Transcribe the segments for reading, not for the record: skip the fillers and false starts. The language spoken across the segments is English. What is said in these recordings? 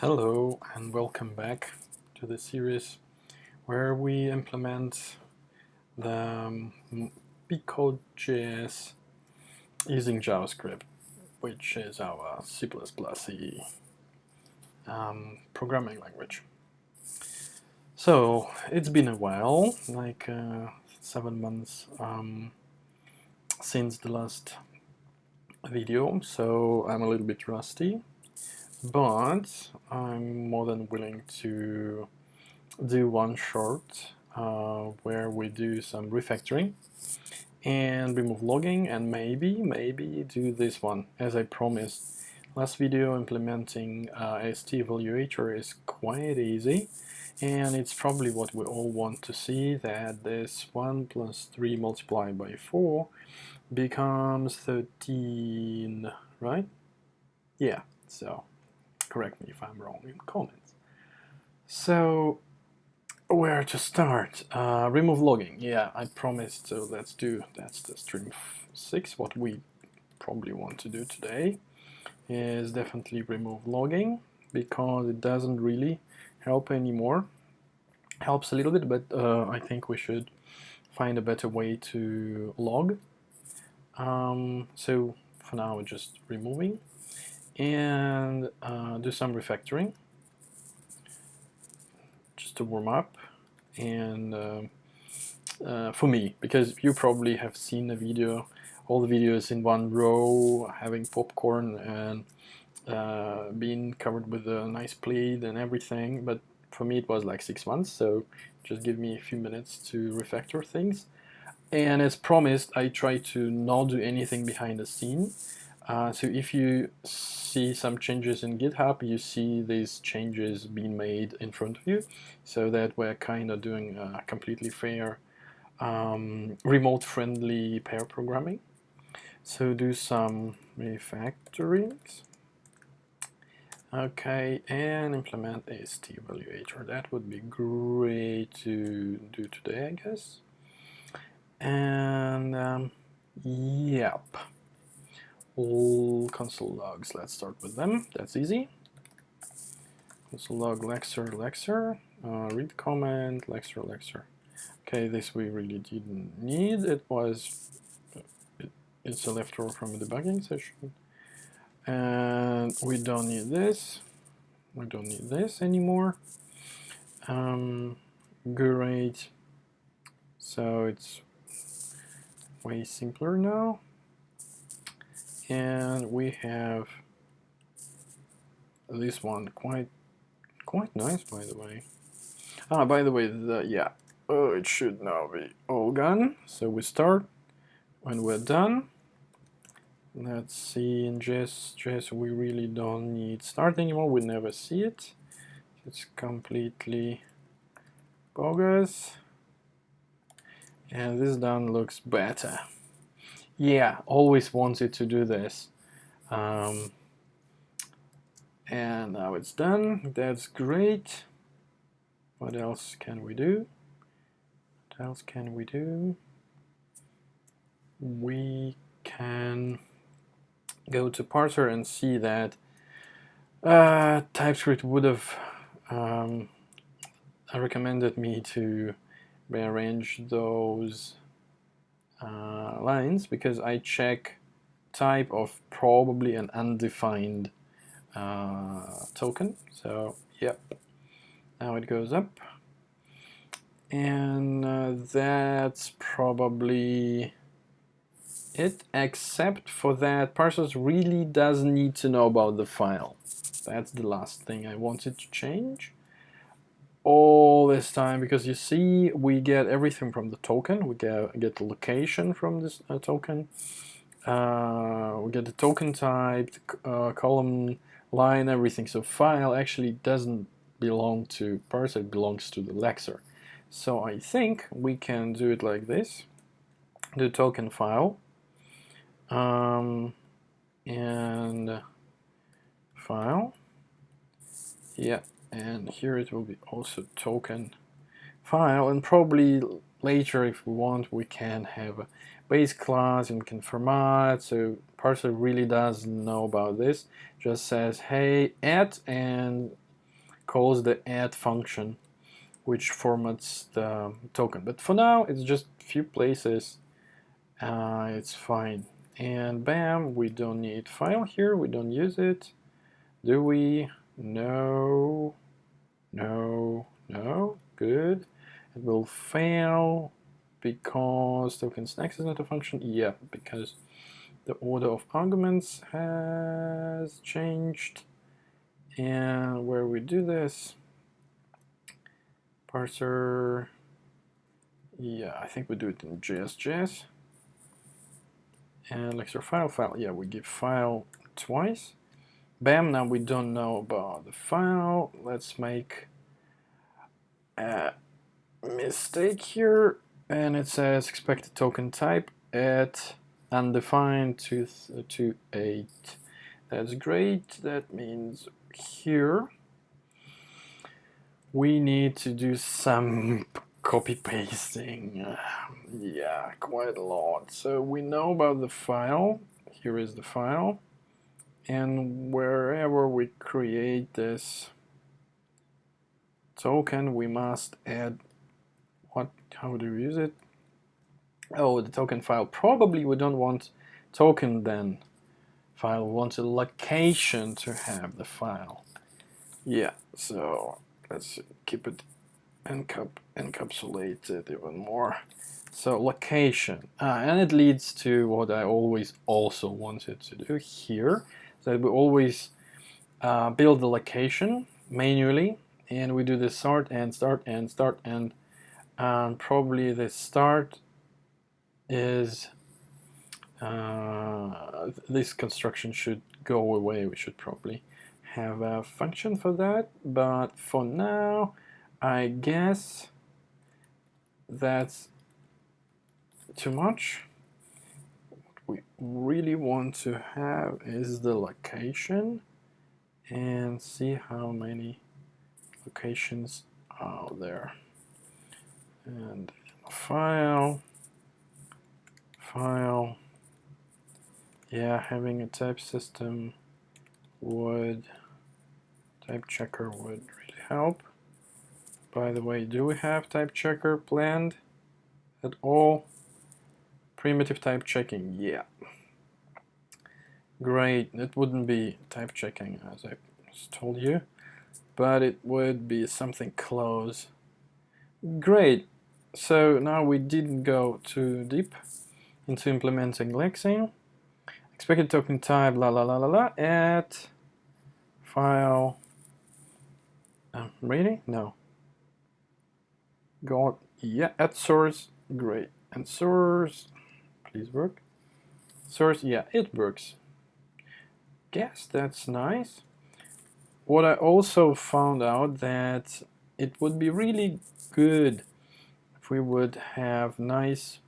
Hello and welcome back to the series where we implement the pico.js using JavaScript, which is our C++y programming language. So it's been a while, like 7 months since the last video, so I'm a little bit rusty, but I'm more than willing to do one short where we do some refactoring and remove logging, and maybe do this one as I promised. Last video implementing AST evaluator is quite easy, and it's probably what we all want to see, that this 1 plus 3 multiplied by 4 becomes 13, right? Yeah, so correct me if I'm wrong in comments. So where to start? Remove logging. Yeah, I promised, so let's do, that's the stream 6. What we probably want to do today is definitely remove logging, because it doesn't really help anymore. Helps a little bit, but I think we should find a better way to log. So for now we're just removing, and do some refactoring just to warm up. And for me, because you probably have seen the video, all the videos in one row, having popcorn and being covered with a nice plate and everything, but for me it was like 6 months, so just give me a few minutes to refactor things. And as promised, I try to not do anything behind the scene. So if you see some changes in GitHub, you see these changes being made in front of you, so that we're kind of doing a completely fair remote-friendly pair programming. So do some refactorings. Okay, and implement AST evaluator. That would be great to do today, I guess. And yep, all console logs. Let's start with them. That's easy. Console log lexer, read comment, lexer. Okay, this we really didn't need. It's a leftover from a debugging session. And we don't need this. We don't need this anymore. Great. So it's way simpler now. And we have this one, quite nice, by the way. By the way, it should now be all gone. So we start when we're done. Let's see, in JS we really don't need start anymore. We never see it. It's completely bogus. And this done looks better. Yeah, always wanted to do this. And now it's done. That's great. What else can we do? What else can we do? We can go to Parser and see that TypeScript would have recommended me to rearrange those lines, because I check type of probably an undefined token. So yep, now it goes up, and that's probably it, except for that Parser really does need to know about the file. That's the last thing I wanted to change all this time, because you see we get everything from the token. We get the location from this token. We get the token type, column, line, everything. So file actually doesn't belong to Parser, it belongs to the lexer. So I think we can do it like this. The token file, and file, yeah, and here it will be also token file, and probably later if we want we can have a base class and we can format. So Parser really does know about this. Just says hey add, and calls the add function, which formats the token. But for now, it's just a few places. It's fine. And bam, we don't need file here. We don't use it. Do we? No. No. No. Good. It will fail because tokens next is not a function. Yeah, because the order of arguments has changed. And where we do this, parser, yeah, I think we do it in JS. And lecture file, yeah, we give file twice. Bam, now we don't know about the file. Let's make a mistake here. And it says expected token type at undefined 228. That's great. That means here we need to do some copy pasting. Yeah, quite a lot. So we know about the file. Here is the file. And wherever we create this token, we must add how do we use it? Oh, the token file. Probably we don't want token then file. We want a location to have the file. Yeah, so let's keep it encapsulated even more. So location, and it leads to what I always also wanted to do here. So we always build the location manually, and we do the start and start and start, and probably the start is this construction should go away. We should probably have a function for that, but for now I guess that's too much. What we really want to have is the location, and see how many locations are there. And file, yeah, having a type system would, type checker would really help. By the way, do we have type checker planned at all? Primitive type checking, yeah. Great, it wouldn't be type checking as I just told you, but it would be something close. Great, so now we didn't go too deep into implementing lexing. Expected token type, at file, really? No. Got, yeah, at source, great. And source, please work. Source, yeah, it works. Guess that's nice. What I also found out that it would be really good if we would have nice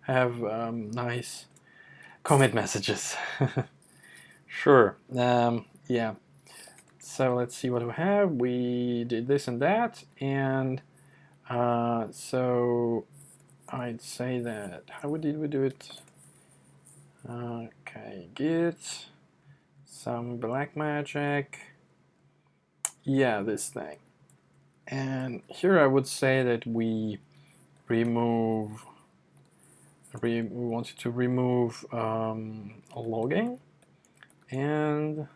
nice commit messages. Sure. Yeah. So let's see what we have. We did this and that, and so I'd say that, how did we do it? Okay, git some black magic. Yeah, this thing. And here I would say that we wanted to remove logging and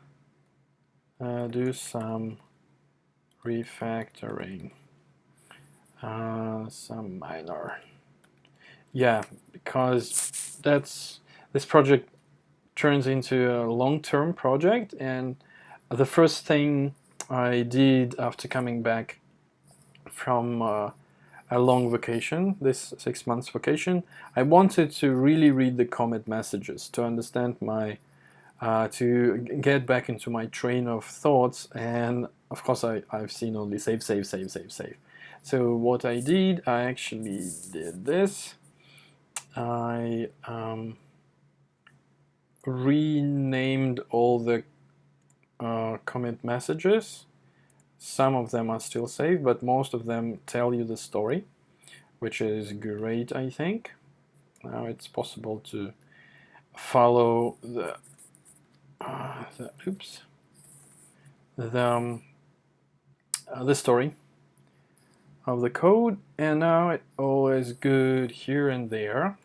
do some refactoring, some minor. Yeah, because this project turns into a long-term project, and the first thing I did after coming back from a long vacation, this 6 months vacation, I wanted to really read the commit messages to understand my to get back into my train of thoughts, and of course I've seen only save. So what I did, I actually did this. I renamed all the commit messages. Some of them are still saved, but most of them tell you the story, which is great, I think. Now it's possible to follow the the story of the code, and now it all is good here and there.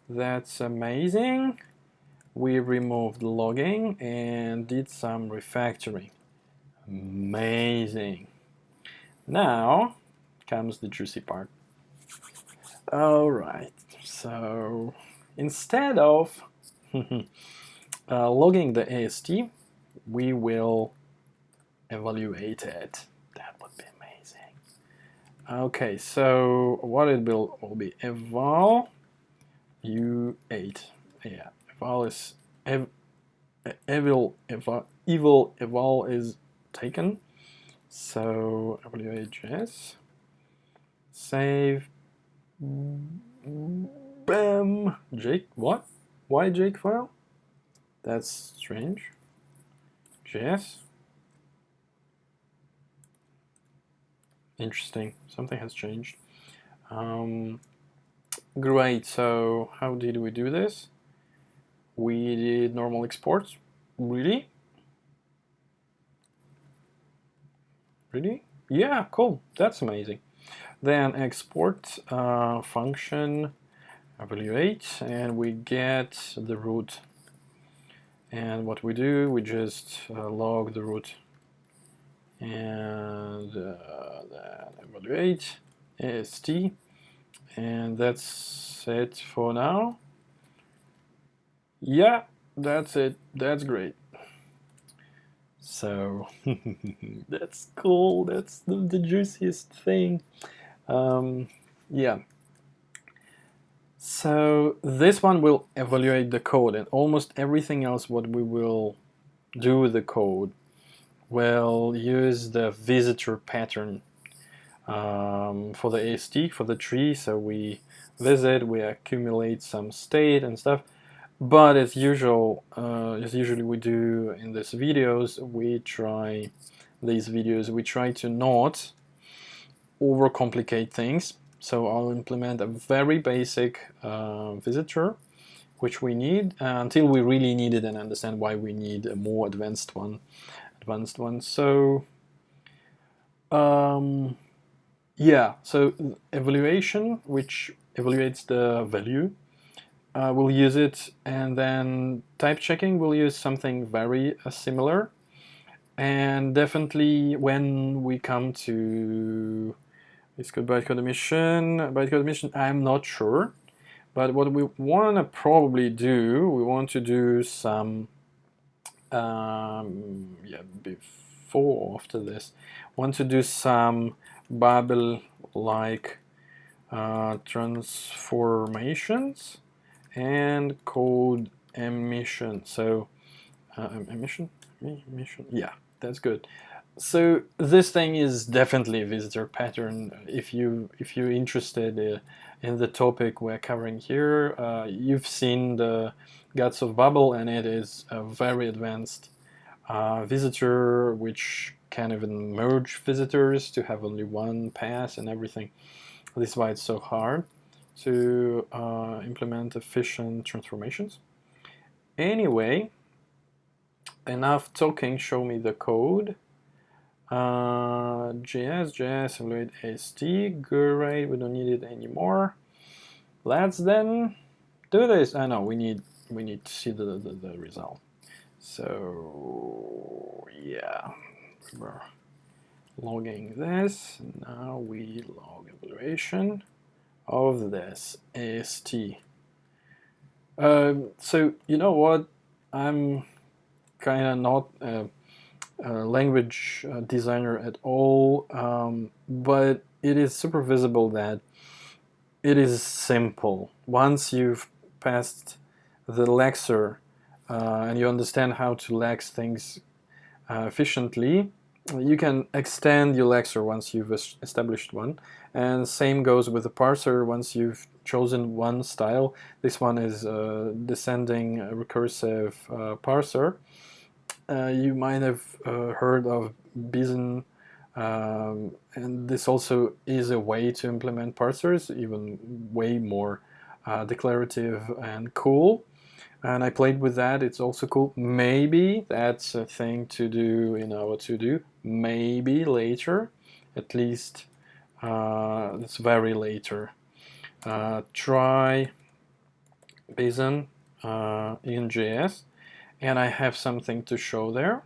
That's amazing. We removed logging and did some refactoring. Amazing. Now comes the juicy part. All right, so instead of logging the AST, we will evaluate it. That would be amazing. Okay, so what it will be eval u8. Yeah, eval is evil eval is taken. So evaluate.js, save. Bam. Jake, what? Why Jake file? That's strange. JS. Interesting. Something has changed. Great. So how did we do this? We did normal exports. Really? Really? Yeah, cool. That's amazing. Then export function evaluate, and we get the root. And what we do, we just log the root. And then evaluate AST, and that's it for now. Yeah, that's it. That's great. So that's cool. That's the juiciest thing. Yeah. So this one will evaluate the code, and almost everything else what we will do with the code will use the visitor pattern for the AST, for the tree. So we visit, we accumulate some state and stuff. But as usual, as usually we do in these videos, we try to not overcomplicate things. So I'll implement a very basic visitor, which we need until we really need it and understand why we need a more advanced one. So yeah, so evaluation, which evaluates the value, we'll use it, and then type checking will use something very similar. And definitely when we come to this bytecode emission, I'm not sure, but what we want to probably do, we want to do some before after this, want to do some Babel like transformations and code emission. So emission, yeah, that's good. So this thing is definitely a visitor pattern. If you're interested in the topic we're covering here, you've seen the Guts of Babel, and it is a very advanced visitor which can even merge visitors to have only one pass and everything. This is why it's so hard to implement efficient transformations. Anyway, enough talking, show me the code. JS, evaluate AST, great, we don't need it anymore. Let's then do this. I know we need to see the result. So yeah, we're logging this. Now we log evaluation of this AST. So you know what? I'm kind of not a language designer at all, but it is super visible that it is simple. Once you've passed the lexer and you understand how to lex things efficiently, you can extend your lexer once you've established one. And same goes with the parser. Once you've chosen one style, this one is descending recursive parser. You might have heard of Bison, and this also is a way to implement parsers, even way more declarative and cool. and I played with that. It's also cool. Maybe that's a thing to do in our to-do. Maybe later, at least it's very later. Try Bison in JS, and I have something to show there.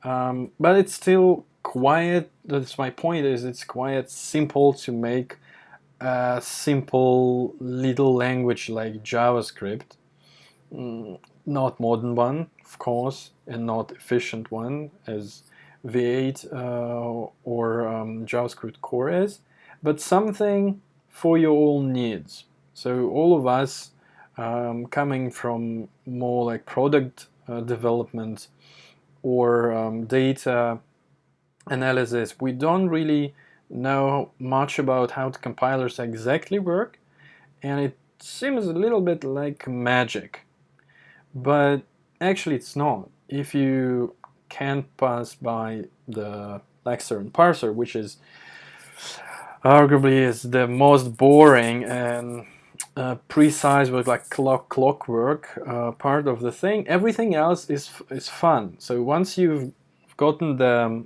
But it's still quite, that's my point, is it's quite simple to make a simple little language like JavaScript. Not modern one, of course, and not efficient one as V8 or JavaScript core is, but something for your own needs. So all of us coming from more like product development or data analysis, we don't really know much about how the compilers exactly work, and it seems a little bit like magic. But actually it's not. If you can't pass by the Lexer and Parser, which is arguably is the most boring and precise with like clockwork part of the thing, everything else is fun. So once you've gotten the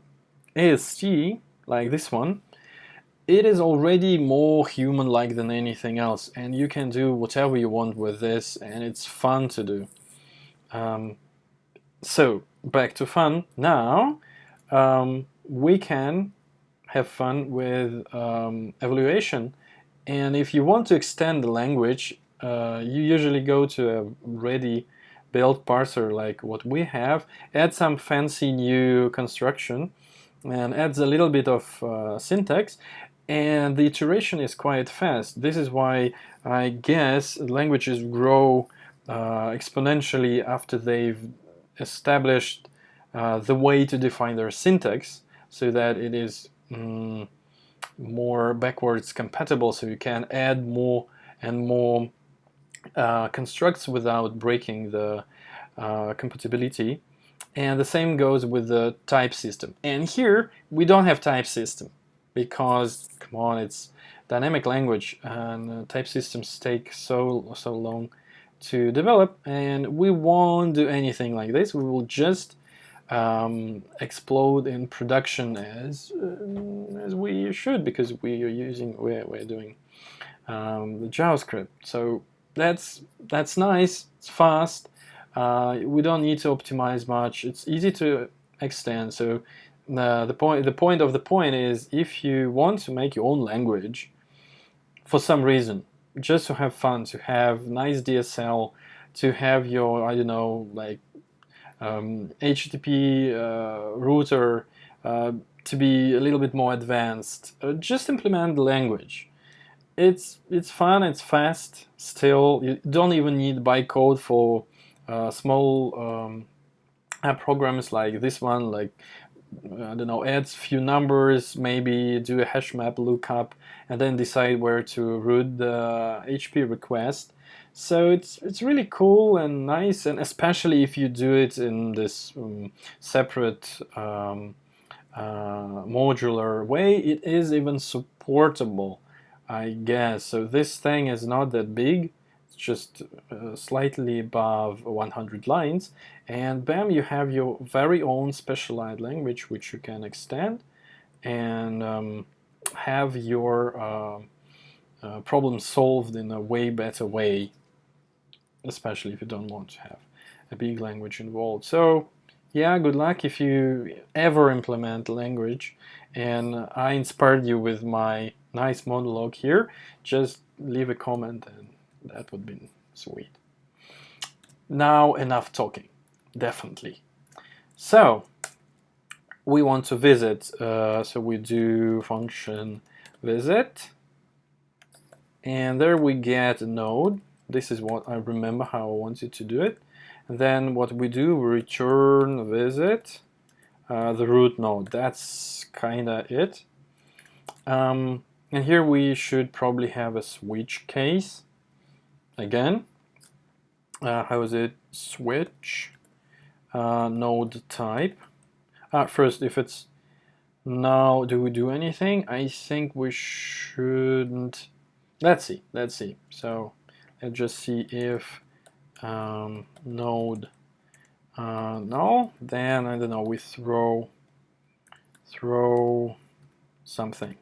AST, like this one, it is already more human-like than anything else, and you can do whatever you want with this, and it's fun to do. So back to fun. Now we can have fun with evaluation, and if you want to extend the language, you usually go to a ready built parser like what we have, add some fancy new construction, and adds a little bit of syntax, and the iteration is quite fast. This is why I guess languages grow exponentially after they've established the way to define their syntax so that it is more backwards compatible, so you can add more and more constructs without breaking the compatibility. And the same goes with the type system. And here we don't have type system because, come on, it's dynamic language, and type systems take so long to develop, and we won't do anything like this. We will just explode in production as we should, because we're doing the JavaScript. So that's nice. It's fast. We don't need to optimize much. It's easy to extend. So the point of the point is, if you want to make your own language for some reason, just to have fun, to have nice DSL, to have your, I don't know, like HTTP router to be a little bit more advanced, just implement the language. It's fun, it's fast still. You don't even need bytecode for small programs like this one, like I don't know, adds few numbers, maybe do a hash map lookup, and then decide where to route the HP request. So it's really cool and nice, and especially if you do it in this separate modular way, it is even supportable, I guess. So this thing is not that big. It's just slightly above 100 lines, and bam, you have your very own specialized language which you can extend and have your problem solved in a way better way, especially if you don't want to have a big language involved. So yeah, good luck if you ever implement language, and I inspired you with my nice monologue here. Just leave a comment and that would be sweet. Now enough talking, definitely. So we want to visit, so we do function visit, and there we get a node. This is what I remember how I wanted to do it. And then what we do, we return visit the root node. That's kinda it. And here we should probably have a switch case. Again, how is it? Switch node type. First, if it's now, do we do anything? I think we shouldn't. Let's see. So let's just see if node null, then I don't know, we throw something.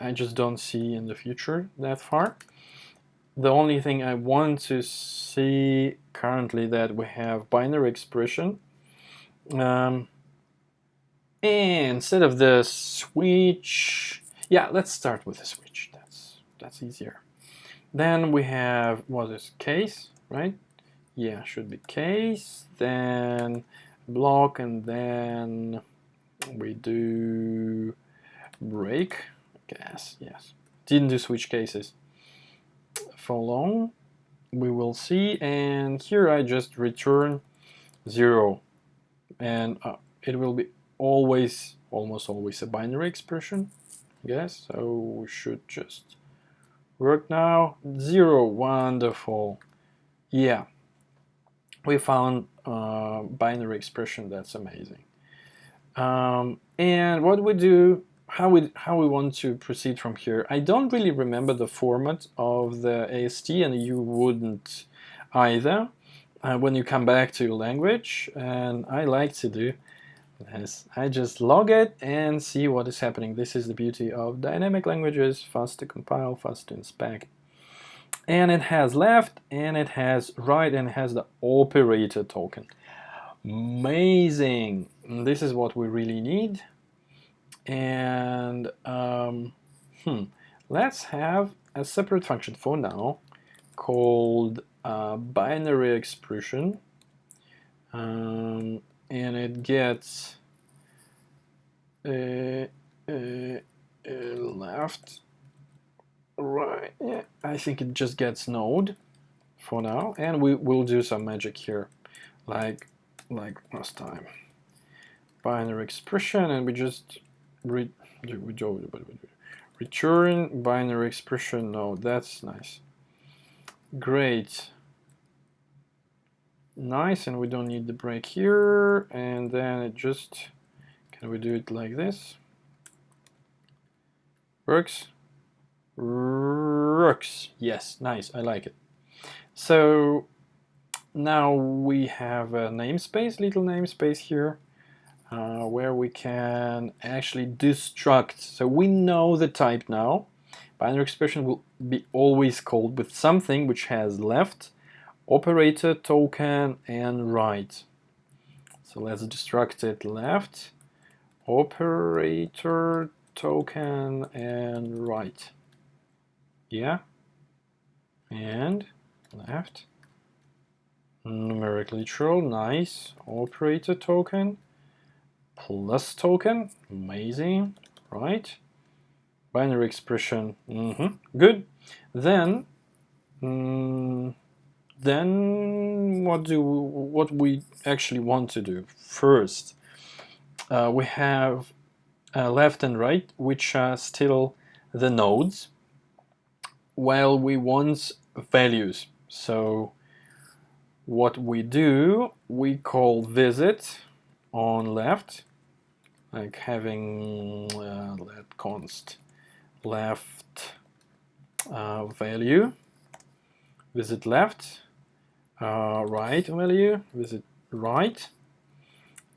I just don't see in the future that far. The only thing I want to see currently that we have binary expression. And instead of the switch, yeah, let's start with the switch. That's easier. Then we have what is case, right? Yeah, should be case. Then block, and then we do break. Guess yes. Didn't do switch cases for long. We will see. And here I just return 0, and it will be almost always a binary expression. Yes, so we should just work now. 0, wonderful. Yeah, we found a binary expression. That's amazing. And what we do, how we want to proceed from here. I don't really remember the format of the AST, and you wouldn't either when you come back to your language. And I like to do this. I just log it and see what is happening. This is the beauty of dynamic languages: fast to compile, fast to inspect. And it has left, and it has right, and it has the operator token. Amazing. This is what we really need. And let's have a separate function for now called binary expression, and it gets left, right. Yeah, I think it just gets node for now, and we will do some magic here, like last time. Binary expression, and we just return binary expression node. That's nice. Great. Nice, and we don't need the break here, and then it just, can we do it like this? Works? Works. Yes, nice, I like it. So now we have a namespace, little namespace here, where we can actually destruct. So we know the type now. Binary expression will be always called with something which has left, operator, token, and right. So let's destruct it: left, operator, token, and right. Yeah, and left, numeric literal, nice, operator token, plus token, amazing, right? Binary expression, good. Then what we actually want to do first, we have left and right, which are still the nodes, while we want values. So what we do, we call visit on left, like having let const left value, visit left, right value, visit right,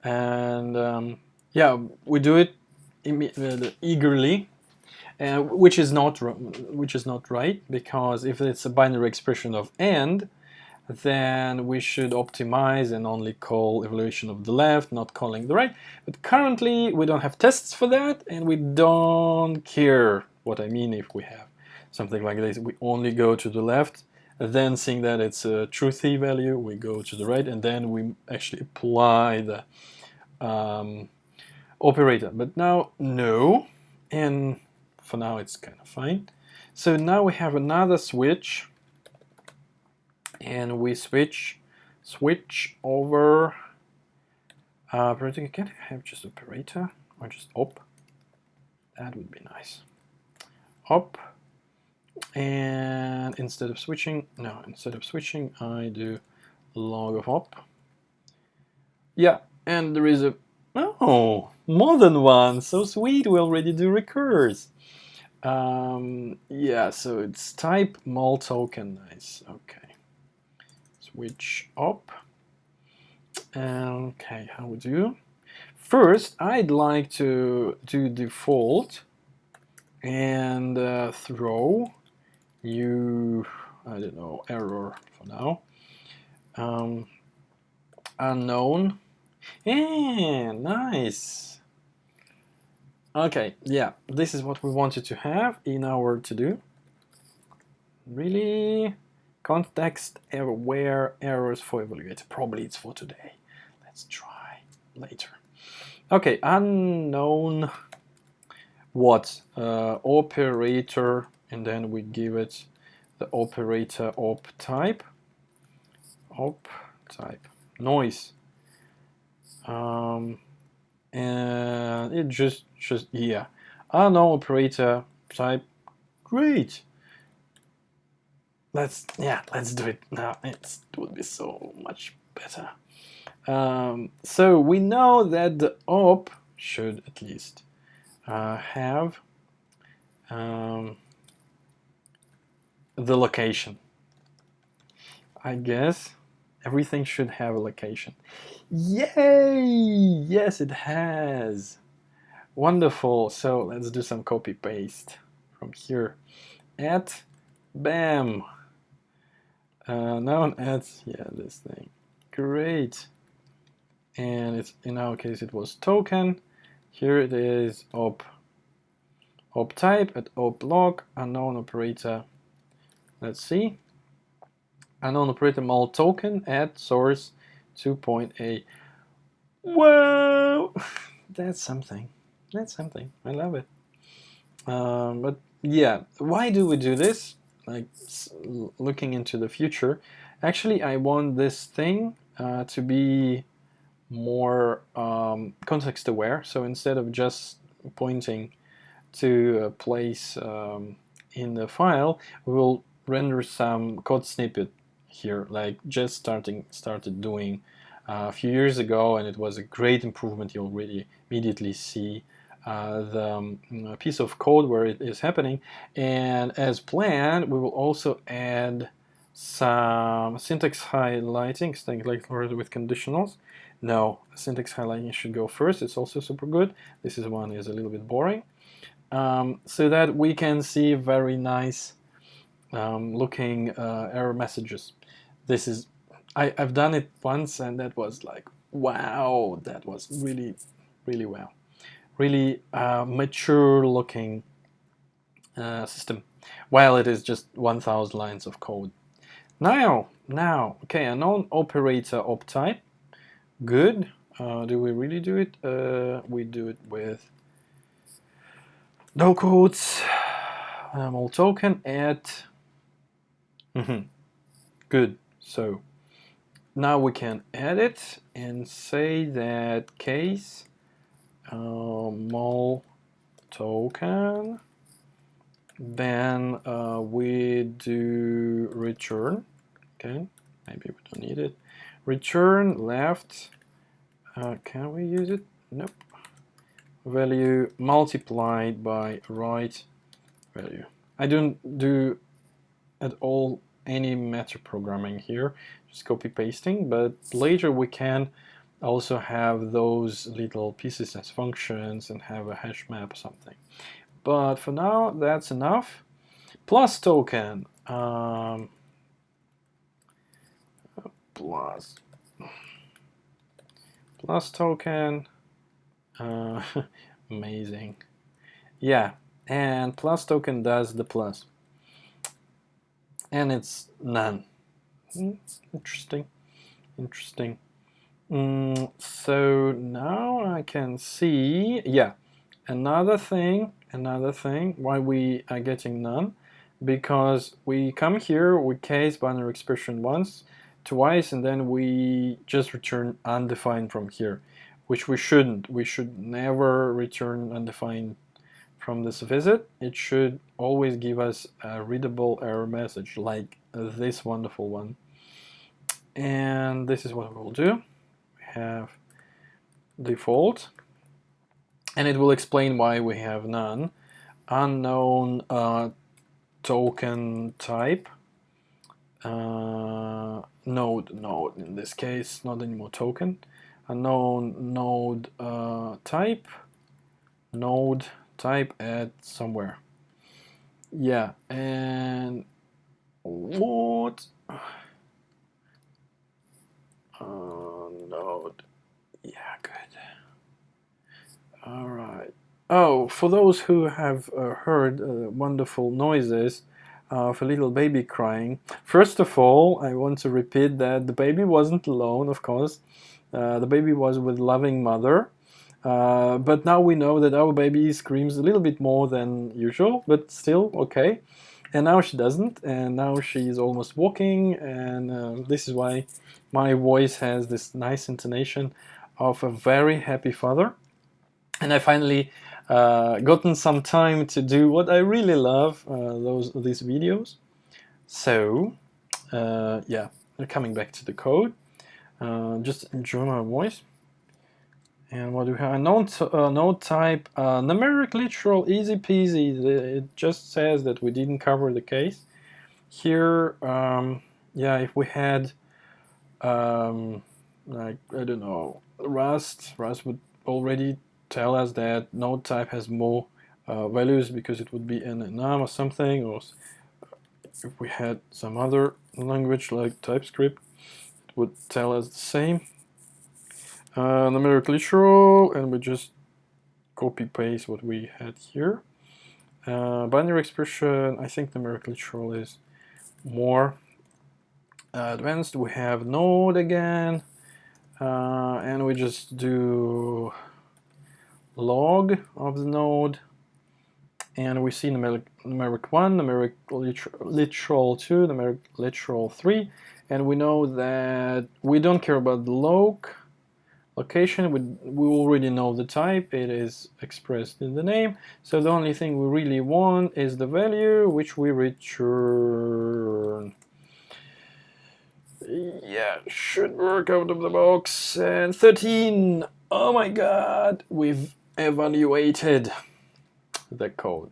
and yeah, we do it eagerly, which is not right, because if it's a binary expression of and, then we should optimize and only call evaluation of the left, not calling the right. But currently we don't have tests for that, and we don't care what I mean if we have something like this. We only go to the left, then seeing that it's a truthy value, we go to the right, and then we actually apply the operator. But now, no, and for now it's kind of fine. So now we have another switch, and we switch over operator. Can I have just operator or just op? That would be nice. Op, and instead of switching I do log of op. Yeah, and there is a more than one. So sweet, we already do recurs. Yeah, so it's type mul token. Nice. Okay. switch up. Okay, how we do? First, I'd like to do default and throw you, I don't know, error for now. Unknown. Nice. Okay, yeah, this is what we wanted to have in our to-do. Really? Context-aware errors for evaluator. Probably it's for today. Let's try later. Okay, unknown what? Operator, and then we give it the operator op type. Op type. Noise. And it just yeah. Unknown operator type. Great. Let's do it now. It would be so much better. So we know that the op should at least have the location. I guess everything should have a location. Yay! Yes, it has. Wonderful. So let's do some copy paste from here. At bam. Known as this thing. Great. And it's in our case it was token. Here it is op type at op log unknown operator. Let's see. Unknown operator mul token at source 2.a. Whoa, that's something. That's something. I love it. But yeah, why do we do this? Like looking into the future. Actually, I want this thing to be more context aware. So instead of just pointing to a place in the file, we will render some code snippet here, like just started doing a few years ago, and it was a great improvement. You already immediately see the piece of code where it is happening, and as planned, we will also add some syntax highlighting, things like with conditionals. No, syntax highlighting should go first. It's also super good. This one is a little bit boring, so that we can see very nice looking error messages. This is I've done it once, and that was like, wow, that was really wow, really mature looking system, while it is just 1,000 lines of code. Now, okay, unknown operator op type. Good. Do we really do it? We do it with no quotes. Mul token at. Good. So now we can edit and say that case mul token. Then we do return. Okay, maybe we don't need it. Return left. Can we use it? Nope. Value multiplied by right value. I don't do at all any meta programming here, just copy pasting, but later we can also have those little pieces as functions and have a hash map or something. But for now, that's enough. Plus token. Plus token. Amazing. Yeah, and plus token does the plus. And it's none. Interesting. So now I can see, yeah, another thing why we are getting none, because we come here, we case binary expression once, twice, and then we just return undefined from here, which we shouldn't. We should never return undefined from this visit. It should always give us a readable error message like this wonderful one. And this is what we'll do. We have default, and it will explain why we have none. Unknown token type node in this case, not anymore token, unknown node type, node type add somewhere. Yeah, and what? Node. Yeah, good. All right. Oh, for those who have heard wonderful noises of a little baby crying, first of all, I want to repeat that the baby wasn't alone, of course. The baby was with loving mother. But now we know that our baby screams a little bit more than usual, but still okay. And now she doesn't, and now she's almost walking, and this is why my voice has this nice intonation of a very happy father. And I finally gotten some time to do what I really love, these videos. So yeah, coming back to the code, just enjoy my voice. And what do we have? Node type, numeric literal, easy peasy. It just says that we didn't cover the case. Here, yeah, if we had, like, I don't know, Rust would already tell us that node type has more values because it would be an enum or something, or if we had some other language like TypeScript, it would tell us the same. Numeric literal, and we just copy paste what we had here. Binary expression, I think numeric literal is more advanced. We have node again, and we just do log of the node, and we see numeric 1, numeric literal 2, numeric literal 3, and we know that we don't care about the location. We already know the type, it is expressed in the name, so the only thing we really want is the value which we return. Yeah, should work out of the box. And 13, oh my god, we've evaluated the code.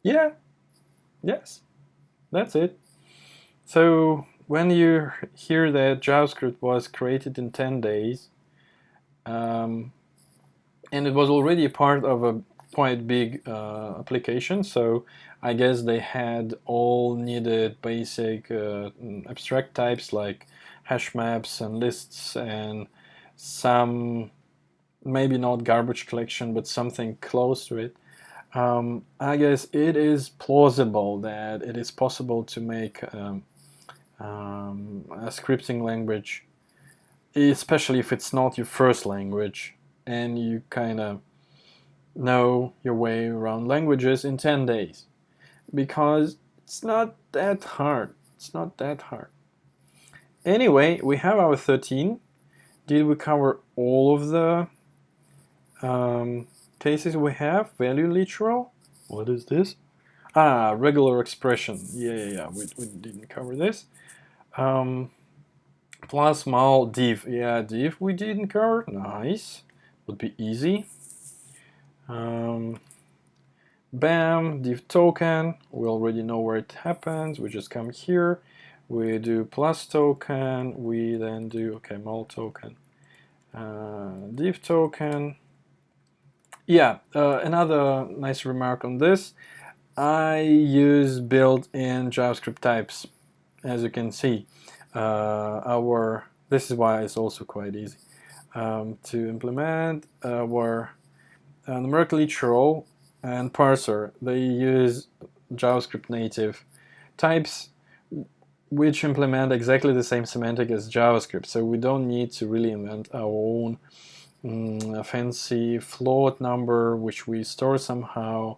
Yeah, yes, that's it. So when you hear that JavaScript was created in 10 days, and it was already a part of a quite big application, so I guess they had all needed basic abstract types like hash maps and lists and some, maybe not garbage collection, but something close to it. I guess it is plausible that it is possible to make a scripting language, especially if it's not your first language and you kind of know your way around languages, in 10 days, because it's not that hard. It's not that hard. Anyway, we have our 13. Did we cover all of the cases we have? Value literal. What is this? Ah, regular expression. Yeah. We didn't cover this. Plus mul div. Yeah, div we didn't cover. Nice. Would be easy. Bam, div token. We already know where it happens. We just come here. We do plus token. We then do, okay, mul token. Div token. Yeah, another nice remark on this. I use built-in JavaScript types, as you can see. This is why it's also quite easy to implement. Our numeric literal and parser, they use JavaScript native types which implement exactly the same semantic as JavaScript, so we don't need to really invent our own fancy float number which we store somehow,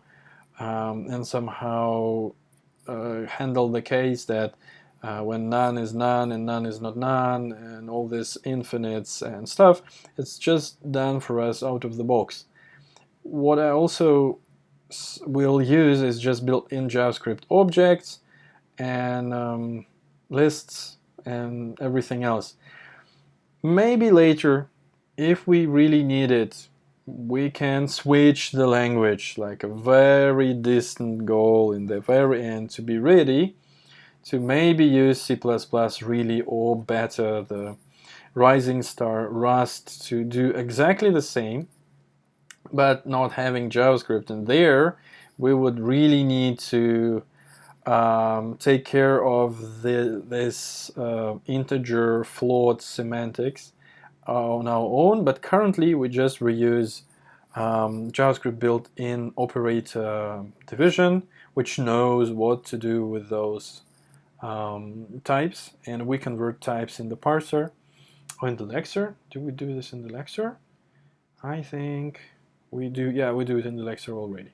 and somehow handle the case that when none is none and none is not none and all this infinites and stuff. It's just done for us out of the box. What I also will use is just built-in JavaScript objects and lists and everything else. Maybe later, if we really need it, we can switch the language, like a very distant goal in the very end, to be ready to maybe use C++ really, or better the Rising Star Rust to do exactly the same, but not having JavaScript in there, we would really need to take care of this integer float semantics on our own, but currently we just reuse JavaScript built-in operator division, which knows what to do with those types, and we convert types in the parser or in the lexer. Do we do this in the lexer? I think we do. Yeah, we do it in the lexer already.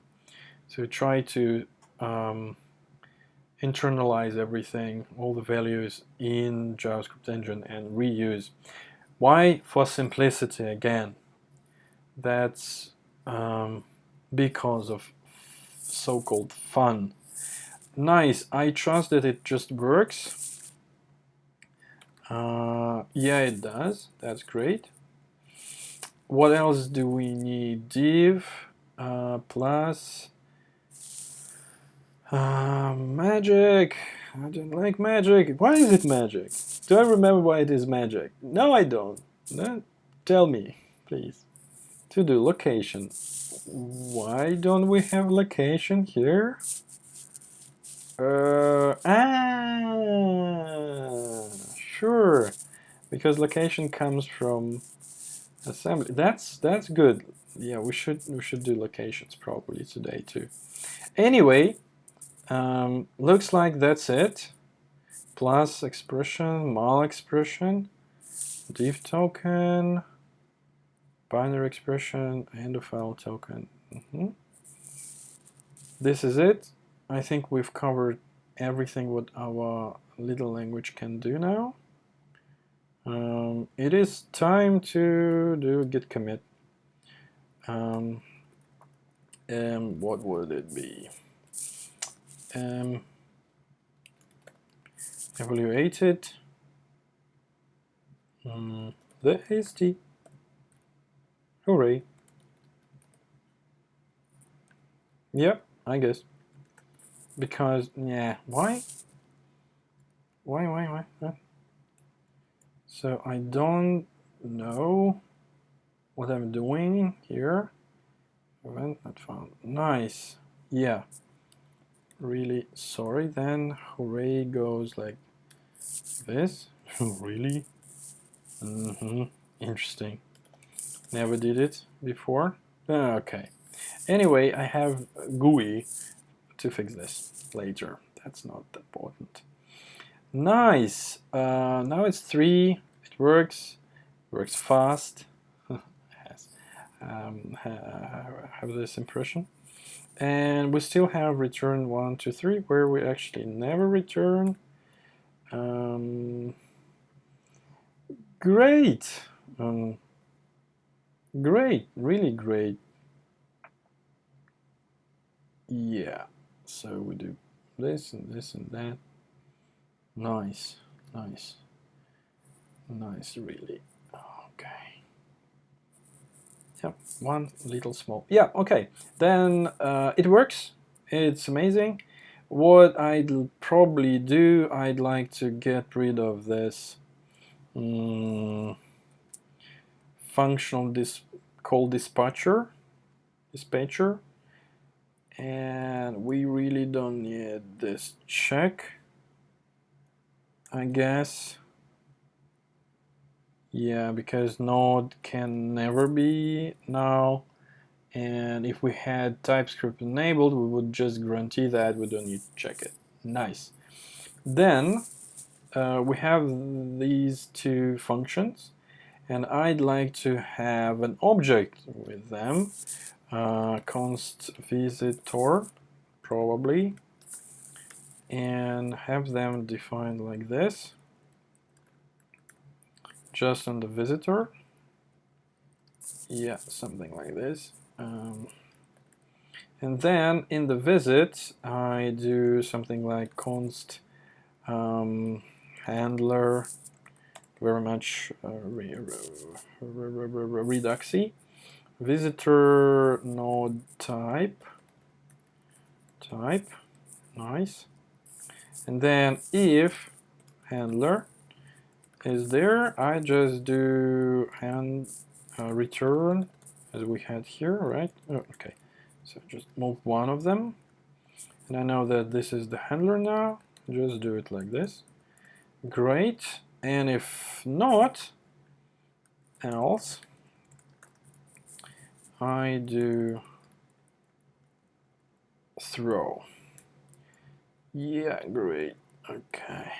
So try to internalize everything, all the values in JavaScript engine, and reuse. Why? For simplicity again. That's because of so-called fun. Nice. I trust that it just works. Yeah, it does. That's great. What else do we need? Div plus magic. I don't like magic. Why is it magic? Do I remember why it is magic? No, I don't. No? Tell me, please. To do location. Why don't we have location here? Sure. Because location comes from assembly. That's good. Yeah, we should do locations properly today too. Anyway, looks like that's it. Plus expression, mul expression, div token, binary expression, and a file token. This is it. I think we've covered everything what our little language can do now. It is time to do git commit. What would it be? Evaluate it. The AST. Hooray. Yep, I guess. Because, yeah, why? Why? So I don't know what I'm doing here. Event not found. Nice. Yeah. Really sorry then. Hooray goes like this. Really? Interesting. Never did it before. Okay. Anyway, I have GUI to fix this later. That's not important. Nice. Now it's 3. It works. Works fast. Have this impression. And we still have return 1, 2, 3, where we actually never return. Great. Great. Really great. Yeah. So we do this and this and that. Nice. Nice. Nice, really. Okay. Yeah, one little small. Yeah, okay. Then it works. It's amazing. What I'd probably do, I'd like to get rid of this functional called dispatcher, and we really don't need this check, I guess. Yeah, because node can never be null, and if we had TypeScript enabled, we would just guarantee that we don't need to check it. Nice. Then we have these 2 functions, and I'd like to have an object with them, const visitor probably, and have them defined like this, just on the visitor. Yeah, something like this. And then in the visit, I do something like const handler, very much reduxy, visitor node type, nice, And then if handler is there, I just do return as we had here, right? Oh, okay, so just move one of them, and I know that this is the handler now. Just do it like this. Great. And if not, else, I do throw. Yeah, great. Okay.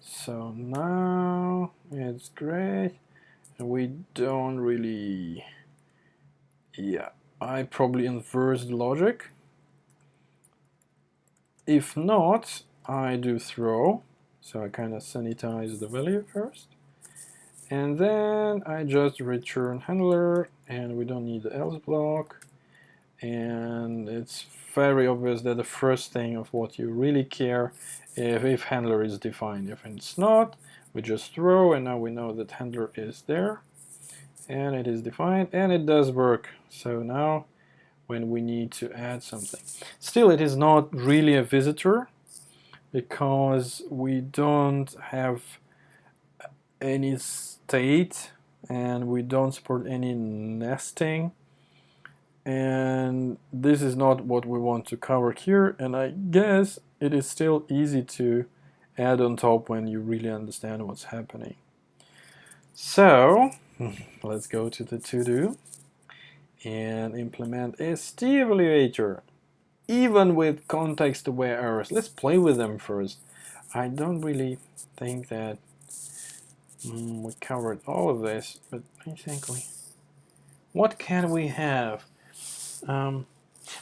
So now it's great. And we don't really, yeah, I probably inverse the logic. If not, I do throw. So I kind of sanitize the value first. And then I just return handler, and we don't need the else block. And it's very obvious that the first thing of what you really care if handler is defined. If it's not, we just throw, and now we know that handler is there, and it is defined, and it does work. So now when we need to add something. Still, it is not really a visitor, because we don't have any state, and we don't support any nesting. And this is not what we want to cover here, and I guess it is still easy to add on top when you really understand what's happening. So let's go to the to-do and implement AST evaluator, even with context-aware errors. Let's play with them first. I don't really think that we covered all of this, but I think what can we have?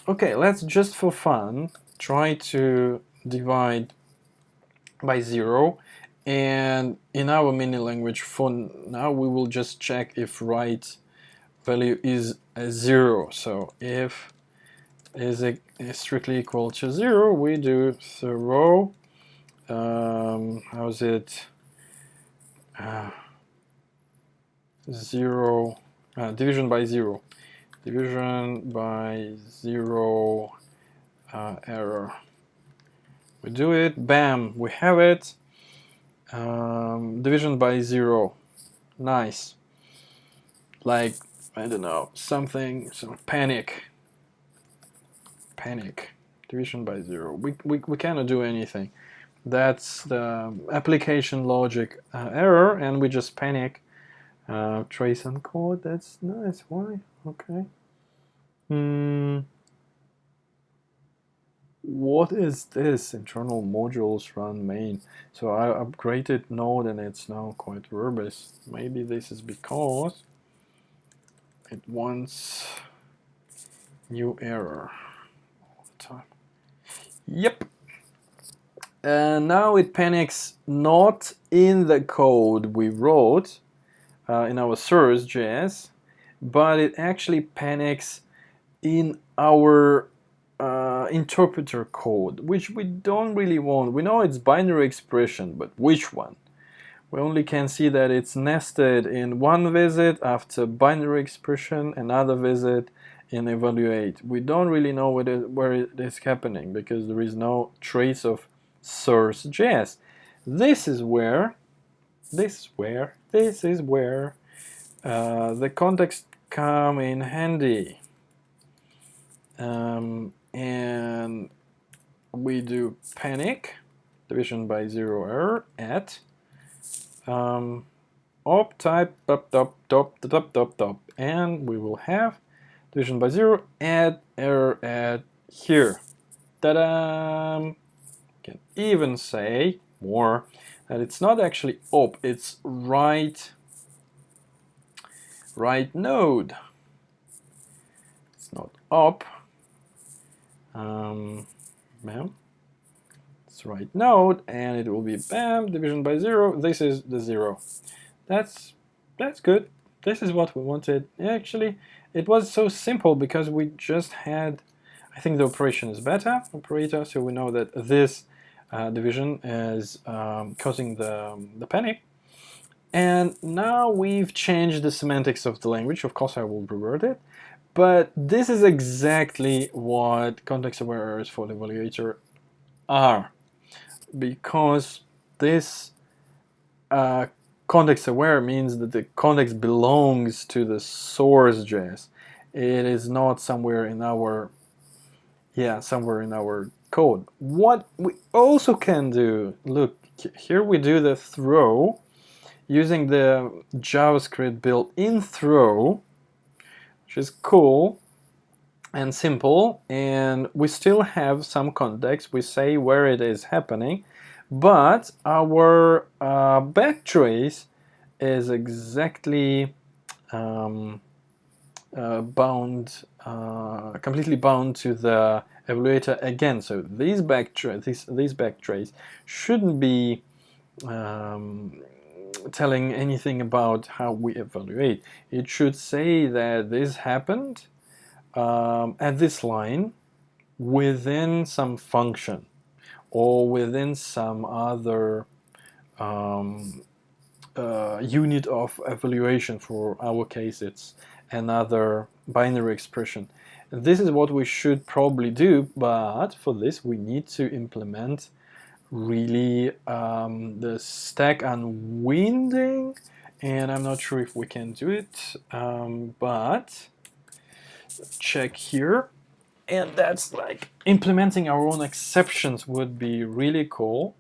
Okay, let's just for fun try to divide by 0, and in our mini language for now we will just check if right value is a 0. So if is strictly equal to 0, we do throw how's it 0 division by 0. Division by 0 error. We do it, bam, we have it. Division by 0, nice. Like, I don't know, something, so panic. Division by 0. We cannot do anything. That's the application logic error, and we just panic. Trace on code, that's nice. Why? Okay. What is this? Internal modules run main. So I upgraded Node and it's now quite verbose. Maybe this is because it wants new error all the time. Yep. And now it panics not in the code we wrote in our source.js, but it actually panics in our interpreter code, which we don't really want. We know it's binary expression, but which one? We only can see that it's nested in one visit after binary expression, another visit in evaluate. We don't really know where it is happening because there is no trace of source.js. This is where the context come in handy. And we do panic, division by 0 error at op type top, and we will have division by 0 add error at here. Ta-da! Can even say more that it's not actually op, it's right node. It's not op. Bam. It's right node, and it will be bam, division by 0. This is the 0. That's good. This is what we wanted. Actually, it was so simple because we just had, I think the operation is beta operator, so we know that this division is causing the panic. And now we've changed the semantics of the language. Of course, I will revert it. But this is exactly what context-aware errors for the evaluator are. because this context aware means that the context belongs to the source.js. It is not somewhere in our code. What we also can do, look, here we do the throw using the JavaScript built-in throw, which is cool and simple, and we still have some context. We say where it is happening, but our backtrace is exactly completely bound to the evaluator again. So these backtrace shouldn't be telling anything about how we evaluate. It should say that this happened at this line within some function or within some other unit of evaluation. For our case, it's another binary expression. This is what we should probably do, but for this we need to implement really the stack unwinding, and I'm not sure if we can do it, but check here. And that's like implementing our own exceptions would be really cool.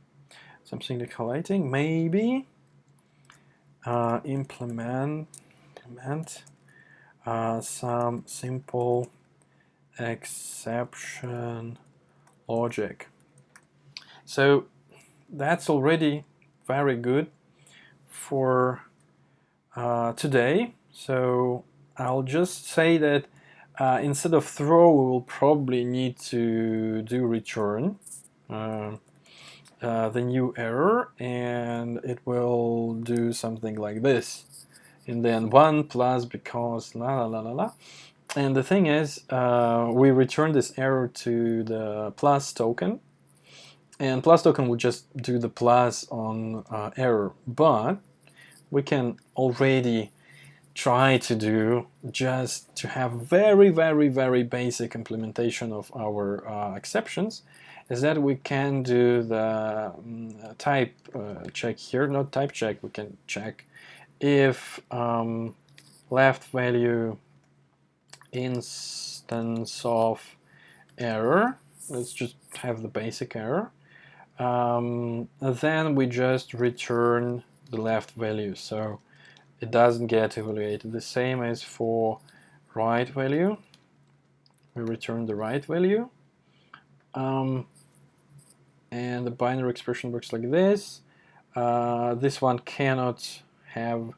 Something like highlighting, maybe implement some simple exception logic. So that's already very good for today. So I'll just say that instead of throw, we will probably need to do return the new error, and it will do something like this, and then 1 plus because la la la la la. And the thing is, we return this error to the plus token, and plus token would just do the plus on error, but we can already try to do just to have very basic implementation of our exceptions, is that we can do the type check here, not type check, we can check if left value instance of error, let's just have the basic error, then we just return the left value, so it doesn't get evaluated. The same as for right value, we return the right value, and the binary expression works like this. This one cannot have,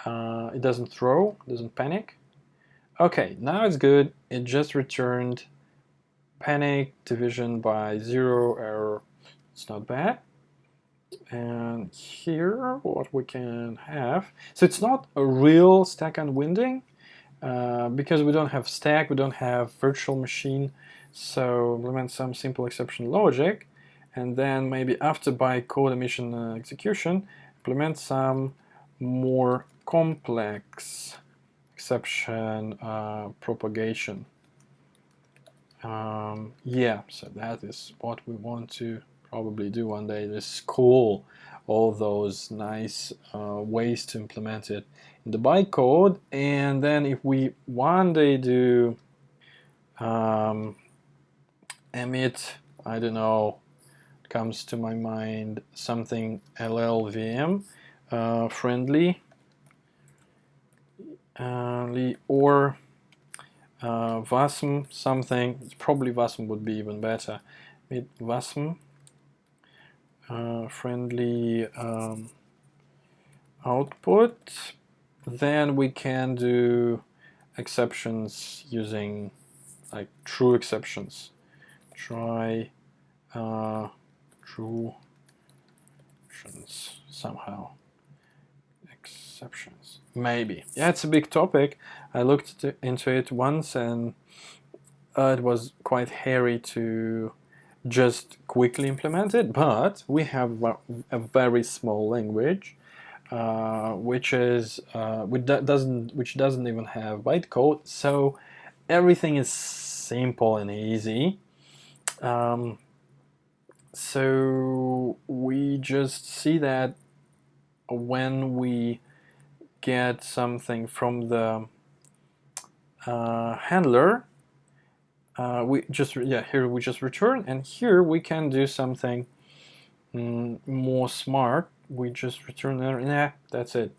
it doesn't throw, doesn't panic. Okay, now it's good. It just returned panic, division by 0, error. It's not bad. And here, what we can have, so it's not a real stack unwinding because we don't have stack, we don't have virtual machine. So implement some simple exception logic, and then maybe after bytecode emission execution, implement some more complex exception propagation. Yeah, so that is what we want to probably do one day. This is cool, all those nice ways to implement it in the bytecode. And then if we one day do emit, I don't know, comes to my mind something LLVM friendly, or Wasm something, probably Wasm would be even better. With Wasm friendly output, then we can do exceptions using like true exceptions. Try true exceptions somehow. Exceptions, maybe. Yeah, it's a big topic. I looked into it once, and it was quite hairy to just quickly implement it, but we have a very small language which doesn't even have bytecode, so everything is simple and easy. So we just see that when we get something from the handler, here we just return, and here we can do something more smart. We just return there. Nah, that's it.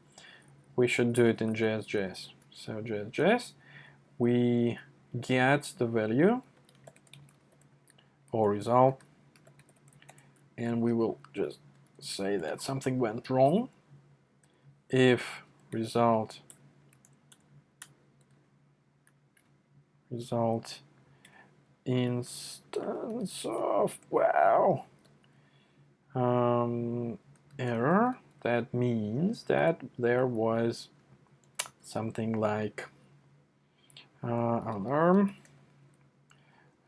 We should do it in JS. So JS, we get the value or result, and we will just say that something went wrong. If result instance of error, that means that there was something like alarm,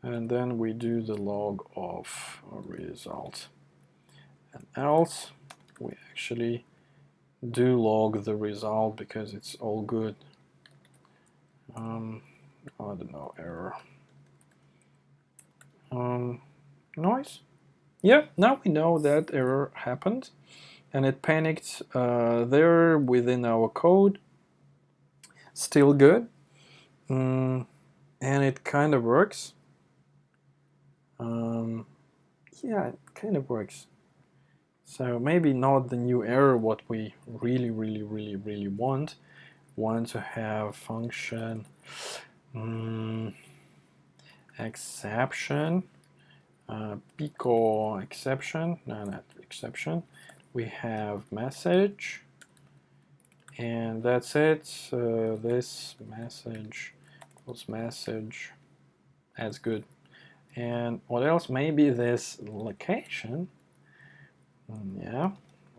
and then we do the log of result, and else we actually do log the result because it's all good. I don't know, error. Noise. Yeah, now we know that error happened, and it panicked there within our code. Still good, and it kind of works. Yeah, it kind of works. So maybe not the new error what we really want. Want to have function exception, pico exception, no, not exception. We have message, and that's it. This message equals message. That's good. And what else? Maybe this location. Yeah,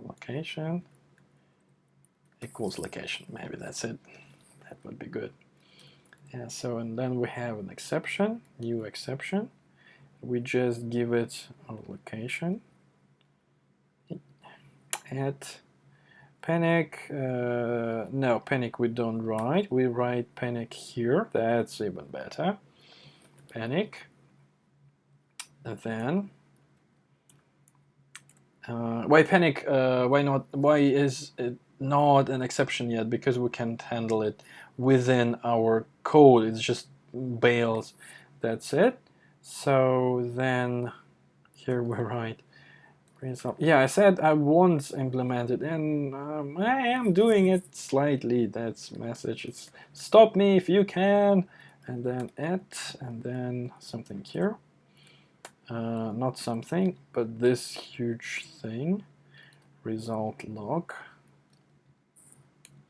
location equals location. Maybe that's it. That would be good. Yeah, so and then we have an exception, new exception. We just give it a location at panic. No, panic we don't write. We write panic here. That's even better. Panic. And then why panic? Why not? Why is it not an exception yet? Because we can't handle it within our code. It's just bails. That's it. So then here we write result. Yeah, I said I won't implement it, and I am doing it slightly. That's message. It's stop me if you can, and then at, and then something here. Not something, but this huge thing. Result log.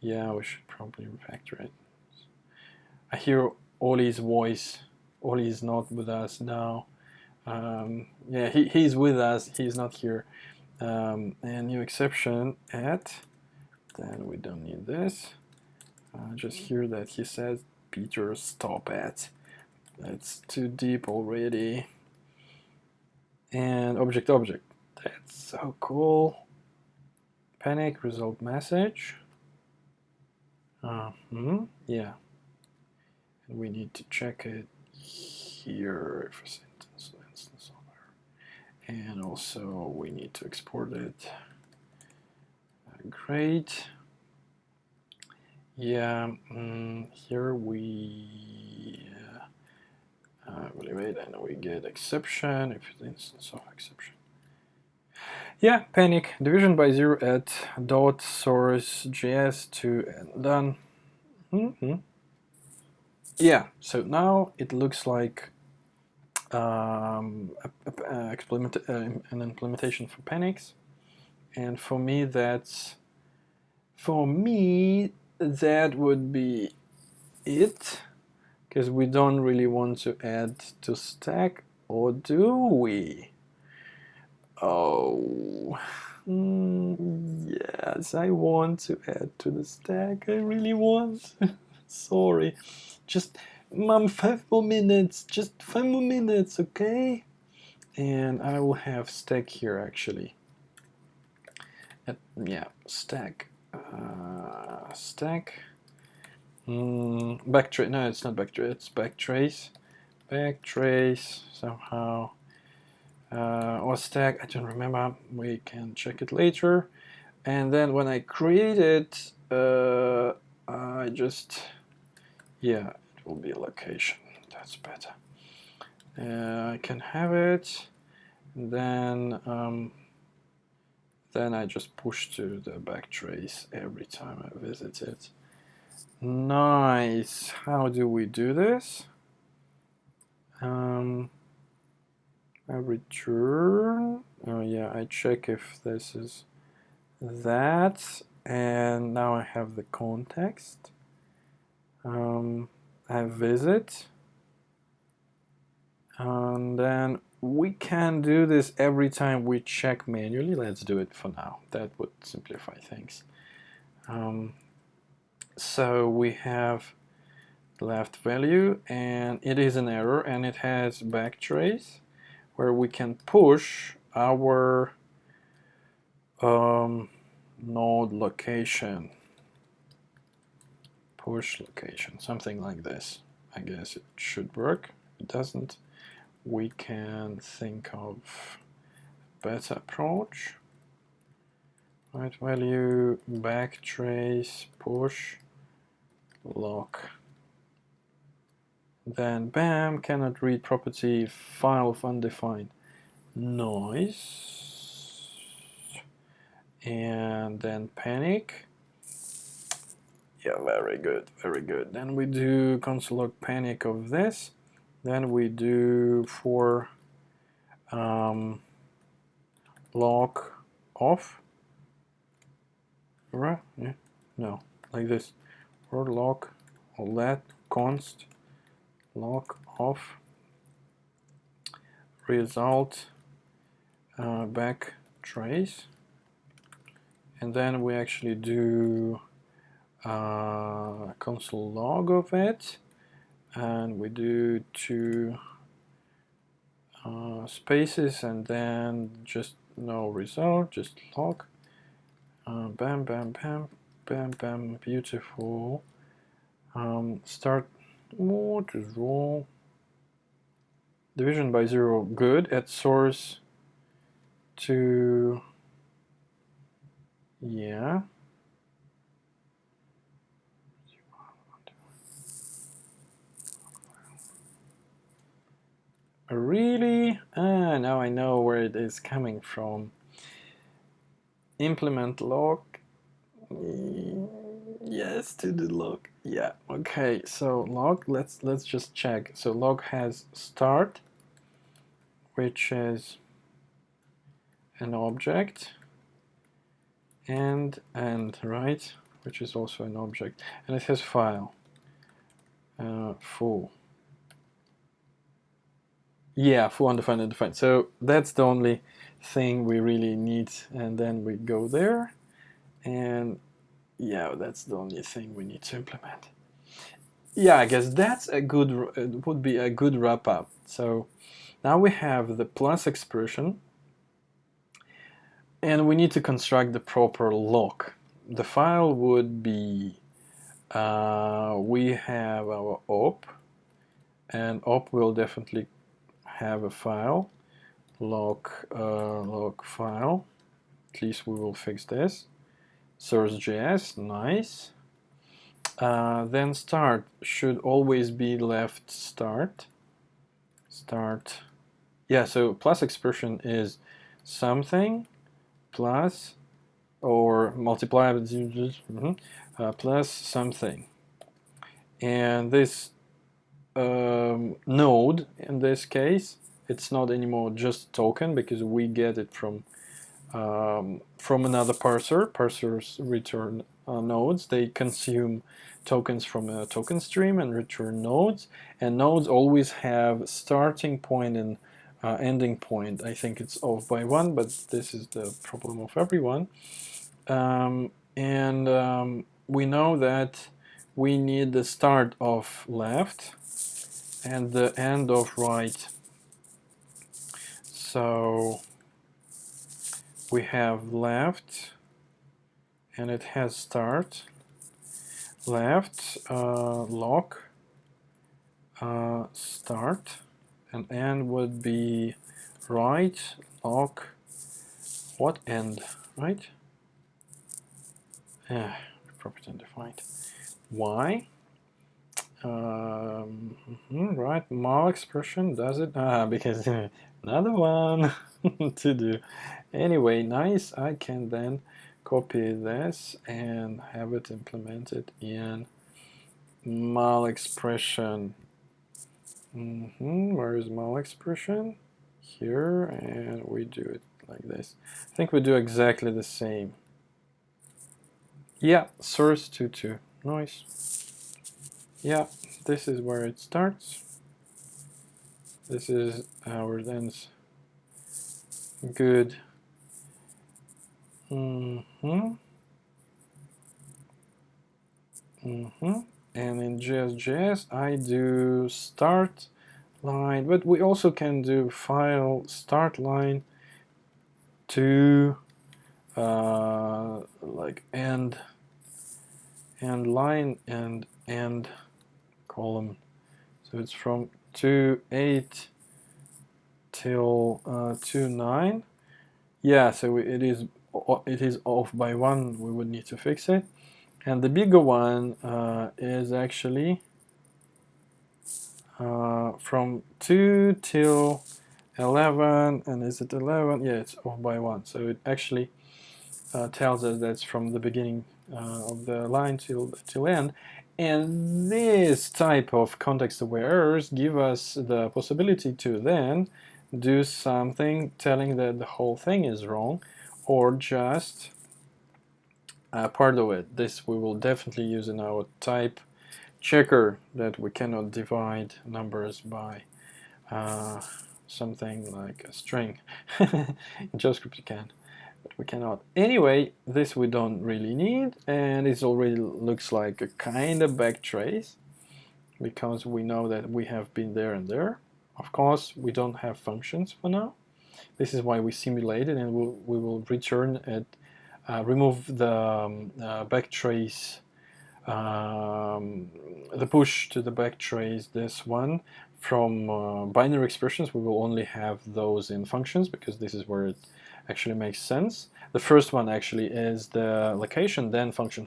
Yeah, we should probably refactor it. I hear Oli's voice. Oli is not with us now. Yeah, he's with us. He's not here. And new exception at. Then we don't need this. Just hear that he says, Peter, stop at. That's too deep already. And object. That's so cool. Panic result message. Yeah. And we need to check it here if a sentence instance on there. And also we need to export it. Great. Yeah, here we wait, and we get exception if it's instance of exception. Yeah, panic division by 0 at dot source js to and done. Yeah, so now it looks like an implementation for panics, and for me that would be it, because we don't really want to add to stack, or do we? Oh, yes, I want to add to the stack. I really want. Sorry, just 5 more minutes. Just 5 more minutes, okay? And I will have stack here actually. Yeah, stack. Stack. Backtrace. No, it's not backtrace. It's backtrace. Backtrace somehow. or stack, I don't remember, we can check it later. And then when I create it, I just, yeah, it will be a location, that's better. I can have it, and then I just push to the backtrace every time I visit it. Nice. How do we do this? I return. Oh yeah, I check if this is that, and now I have the context. I visit, and then we can do this every time we check manually. Let's do it for now. That would simplify things. So we have left value, and it is an error, and it has backtrace, where we can push our node location, push location, something like this. I guess it should work. If it doesn't, we can think of a better approach. Right value, backtrace, push, lock. Then bam, cannot read property, file of undefined. Noise. And then panic. Yeah, very good, very good. Then we do console log panic of this. Then we do for log off. Right? Yeah. No, like this. For log, all that, const, log off, result, back trace, and then we actually do console log of it, and we do two spaces, and then just no result, just log. Bam, bam, bam, bam, bam, beautiful. Start more to draw. Division by 0, good. At source to, yeah. Really? Now I know where it is coming from. Implement log. Yes, to the log. Yeah. Okay. So log. Let's just check. So log has start, which is an object, and right, which is also an object, and it has file. Full. Yeah, full undefined and defined. So that's the only thing we really need, and then we go there, and yeah, that's the only thing we need to implement. Yeah, I guess that's a good, would be a good wrap up. So now we have the plus expression, and we need to construct the proper lock. The file would be, we have our op, and op will definitely have a file, lock file. At least we will fix this. Source.js, nice. Then start should always be left start. Start. Yeah, so plus expression is something plus or multiply plus something. And this node, in this case, it's not anymore just token because we get it from another parser. Parsers return nodes. They consume tokens from a token stream and return nodes. And nodes always have starting point and ending point. I think it's off by 1, but this is the problem of everyone. We know that we need the start of left and the end of right. So we have left, and it has start, left, lock, start, and end would be right lock what end, right? Property undefined. Y. Right, mal expression does it? Because another one to do. Anyway, nice. I can then copy this and have it implemented in mal expression. Where is mal expression? Here, and we do it like this. I think we do exactly the same. Yeah, source 2.2. Nice. Yeah, this is where it starts. This is our ends. Good. And in JS, I do start line, but we also can do file start line to like end line and end column. So it's from 2.8 till 2.9. Yeah, so it is off by 1. We would need to fix it. And the bigger one is actually from 2 till 11, and is it 11? Yeah, it's off by 1. So it actually tells us that's from the beginning of the line till end. And this type of context-aware errors give us the possibility to then do something telling that the whole thing is wrong, or just part of it. This we will definitely use in our type checker, that we cannot divide numbers by something like a string. In JavaScript you can, but we cannot. Anyway, this we don't really need, and it already looks like a kind of backtrace, because we know that we have been there and there. Of course, we don't have functions for now. This is why we simulate it, and we will return it, remove the backtrace, the push to the backtrace, this one, from binary expressions. We will only have those in functions, because this is where it actually makes sense. The first one actually is the location, then function.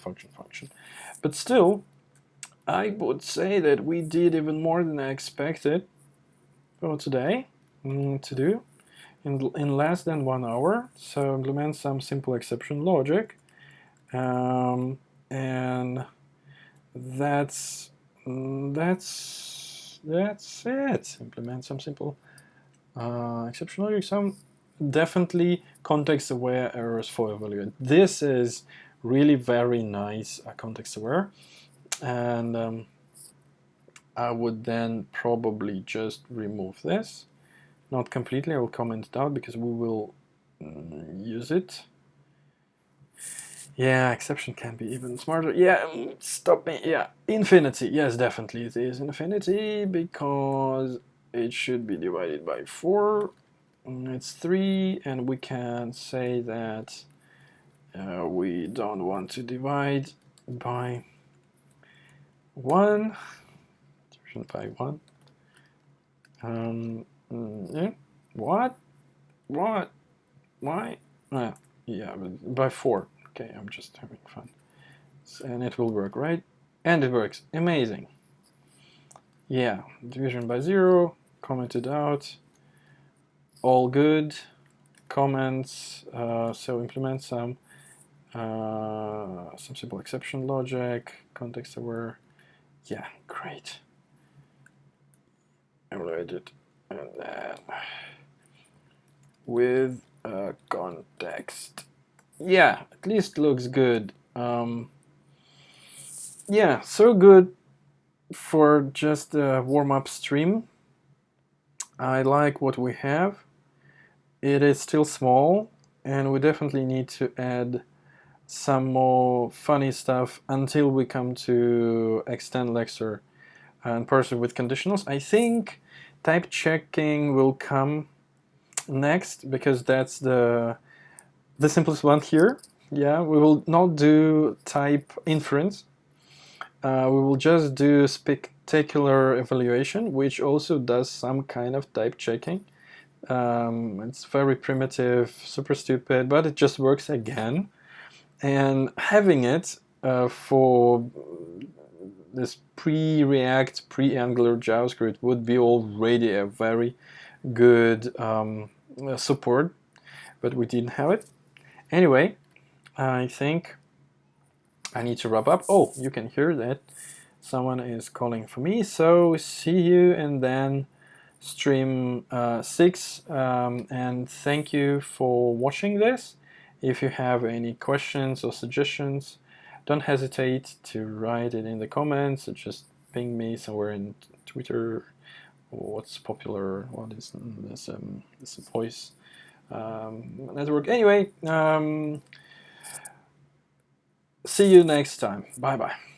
But still, I would say that we did even more than I expected for today to do in less than 1 hour. So implement some simple exception logic, and that's it. Implement some simple exception logic, some definitely context-aware errors for evaluate. This is really very nice context-aware, and I would then probably just remove this. Not completely, I will comment it out because we will use it. Yeah, exception can be even smarter. Yeah, stop me. Yeah, infinity. Yes, definitely it is infinity, because it should be divided by 4. It's 3, and we can say that we don't want to divide by 1. By 1. Yeah. What? Why? Yeah, but by 4. Okay, I'm just having fun. And it will work, right? And it works. Amazing. Yeah, division by 0, commented out. All good. Comments. So implement some simple exception logic, context aware. Yeah, great. Evaluate it, and then with context. Yeah, at least looks good. Yeah, so good for just a warm-up stream. I like what we have. It is still small, and we definitely need to add some more funny stuff until we come to extend Lexer and Parser with conditionals. I think type checking will come next, because that's the simplest one here. Yeah, we will not do type inference. We will just do spectacular evaluation, which also does some kind of type checking. It's very primitive, super stupid, but it just works again. And having it for this pre-React, pre-Angular JavaScript would be already a very good support, but we didn't have it. Anyway, I think I need to wrap up. Oh, you can hear that someone is calling for me, so see you and then stream 6, and thank you for watching this. If you have any questions or suggestions, don't hesitate to write it in the comments, or just ping me somewhere in Twitter, or what's popular, what is this voice network. Anyway, see you next time. Bye bye.